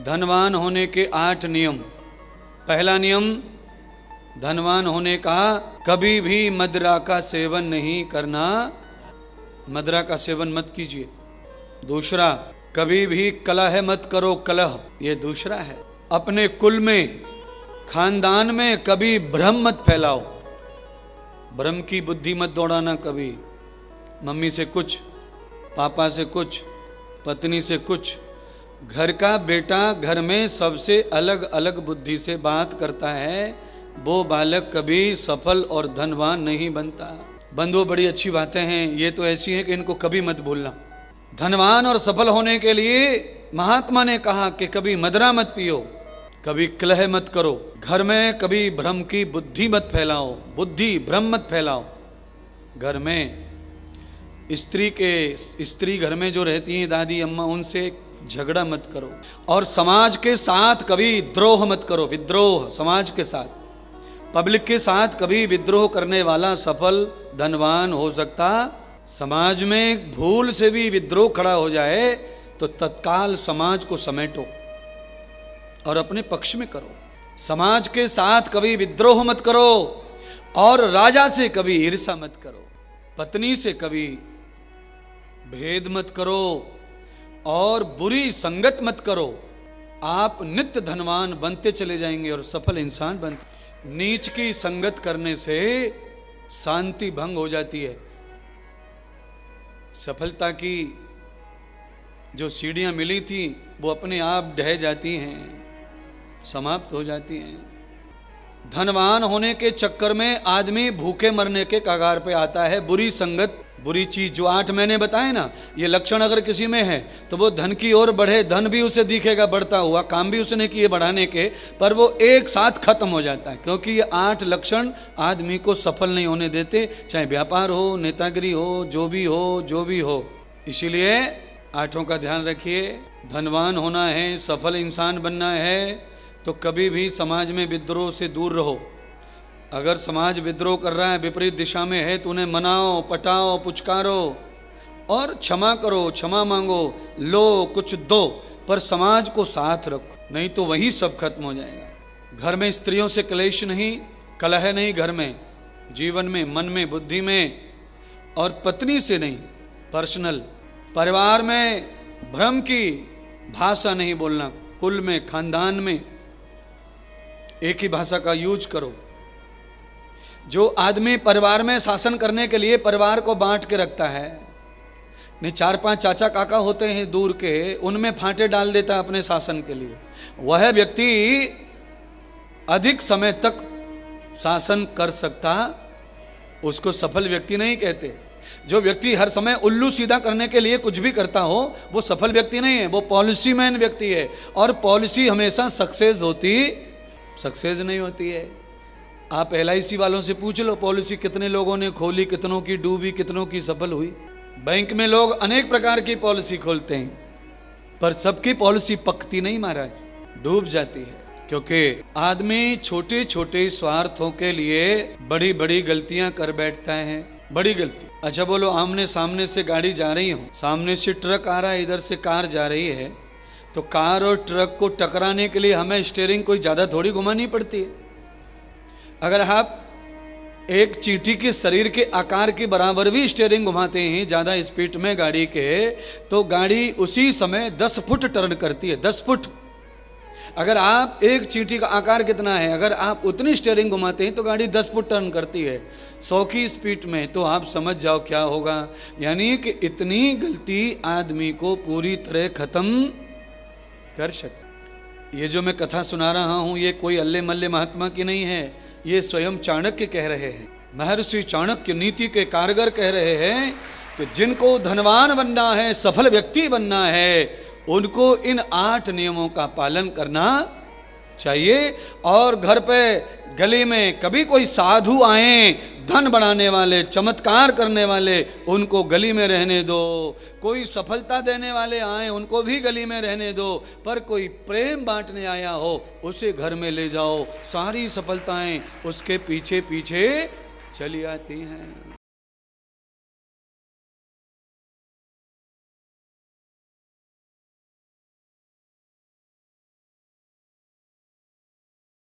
धनवान होने के 8 नियम। पहला नियम धनवान होने का, कभी भी मदिरा का सेवन नहीं करना, मदिरा का सेवन मत कीजिए। दूसरा, कभी भी कलह मत करो, कलह, ये दूसरा है। अपने कुल में, खानदान में कभी भ्रम मत फैलाओ, भ्रम की बुद्धि मत दौड़ाना। कभी मम्मी से कुछ, पापा से कुछ, पत्नी से कुछ। घर का बेटा घर में सबसे अलग अलग बुद्धि से बात करता है, वो बालक कभी सफल और धनवान नहीं बनता। बंधुओं, बड़ी अच्छी बातें हैं, ये तो ऐसी हैं कि इनको कभी मत भूलना। धनवान और सफल होने के लिए महात्मा ने कहा कि कभी मदिरा मत पियो, कभी कलह मत करो, घर में कभी भ्रम की बुद्धि मत फैलाओ, बुद्धि भ्रम मत फैलाओ। घर में स्त्री घर में जो रहती हैं दादी अम्मा, उनसे झगड़ा मत करो। और समाज के साथ कभी द्रोह मत करो, विद्रोह। समाज के साथ, पब्लिक के साथ कभी विद्रोह करने वाला सफल धनवान हो सकता। समाज में भूल से भी विद्रोह खड़ा हो जाए तो तत्काल समाज को समेटो और अपने पक्ष में करो। समाज के साथ कभी विद्रोह मत करो और राजा से कभी ईर्ष्या मत करो, पत्नी से कभी भेद मत करो और बुरी संगत मत करो। आप नित्य धनवान बनते चले जाएंगे और सफल इंसान बनते। नीच की संगत करने से शांति भंग हो जाती है। सफलता की जो सीढ़ियां मिली थी वो अपने आप ढह जाती हैं, समाप्त हो जाती हैं। धनवान होने के चक्कर में आदमी भूखे मरने के कगार पे आता है। बुरी संगत, बुरी चीज, जो 8 मैंने बताए ना, ये लक्षण अगर किसी में है तो वो धन की ओर बढ़े, धन भी उसे दिखेगा बढ़ता हुआ, काम भी उसने किए बढ़ाने के, पर वो एक साथ खत्म हो जाता है। क्योंकि ये 8 लक्षण आदमी को सफल नहीं होने देते, चाहे व्यापार हो, नेतागिरी हो, जो भी हो। इसीलिए 8 का ध्यान रखिए। धनवान होना है, सफल इंसान बनना है तो कभी भी समाज में विद्रोह से दूर रहो। अगर समाज विद्रोह कर रहा है, विपरीत दिशा में है, तो उन्हें मनाओ, पटाओ, पुचकारो और क्षमा करो, क्षमा मांगो, लो कुछ दो, पर समाज को साथ रखो, नहीं तो वही सब खत्म हो जाएगा। घर में स्त्रियों से क्लेश नहीं, कलह नहीं, घर में, जीवन में, मन में, बुद्धि में, और पत्नी से नहीं, पर्सनल। परिवार में भ्रम की भाषा नहीं बोलना, कुल में, खानदान में एक ही भाषा का यूज करो। जो आदमी परिवार में शासन करने के लिए परिवार को बांट के रखता है, नहीं 4-5 चाचा काका होते हैं दूर के, उनमें फांटे डाल देता है अपने शासन के लिए, वह व्यक्ति अधिक समय तक शासन कर सकता, उसको सफल व्यक्ति नहीं कहते। जो व्यक्ति हर समय उल्लू सीधा करने के लिए कुछ भी करता हो, वो सफल व्यक्ति नहीं है, वो पॉलिसी मैन व्यक्ति है। और पॉलिसी हमेशा सक्सेस नहीं होती है। आप LIC वालों से पूछ लो, पॉलिसी कितने लोगों ने खोली, कितनों की डूबी, कितनों की सफल हुई। बैंक में लोग अनेक प्रकार की पॉलिसी खोलते हैं, पर सबकी पॉलिसी पकती नहीं महाराज, डूब जाती है। क्योंकि आदमी छोटे छोटे स्वार्थों के लिए बड़ी बड़ी गलतियां कर बैठता है। बड़ी गलती। अच्छा बोलो, आमने सामने से गाड़ी जा रही हो, सामने से ट्रक आ रहा है, इधर से कार जा रही है, तो कार और ट्रक को टकराने के लिए हमें स्टीयरिंग कोई ज़्यादा थोड़ी घुमानी पड़ती है। अगर आप एक चींटी के शरीर के आकार के बराबर भी स्टीयरिंग घुमाते हैं ज़्यादा स्पीड में गाड़ी के, तो गाड़ी उसी समय 10 फुट टर्न करती है, 10 फुट। अगर आप एक चींटी का आकार कितना है, अगर आप उतनी स्टीयरिंग घुमाते हैं तो गाड़ी 10 फुट टर्न करती है 100 की स्पीड में, तो आप समझ जाओ क्या होगा। यानी कि इतनी गलती आदमी को पूरी तरह खत्म कर सकती। ये जो मैं कथा सुना रहा हूं, ये कोई अल्ले मल्ले महात्मा की नहीं है, ये स्वयं चाणक्य कह रहे हैं। महर्षि चाणक्य नीति के कारगर कह रहे हैं कि जिनको धनवान बनना है, सफल व्यक्ति बनना है, उनको इन 8 नियमों का पालन करना चाहिए। और घर पे, गली में कभी कोई साधु आए, धन बढ़ाने वाले, चमत्कार करने वाले, उनको गली में रहने दो। कोई सफलता देने वाले आए, उनको भी गली में रहने दो। पर कोई प्रेम बांटने आया हो, उसे घर में ले जाओ। सारी सफलताएं उसके पीछे पीछे चली आती हैं।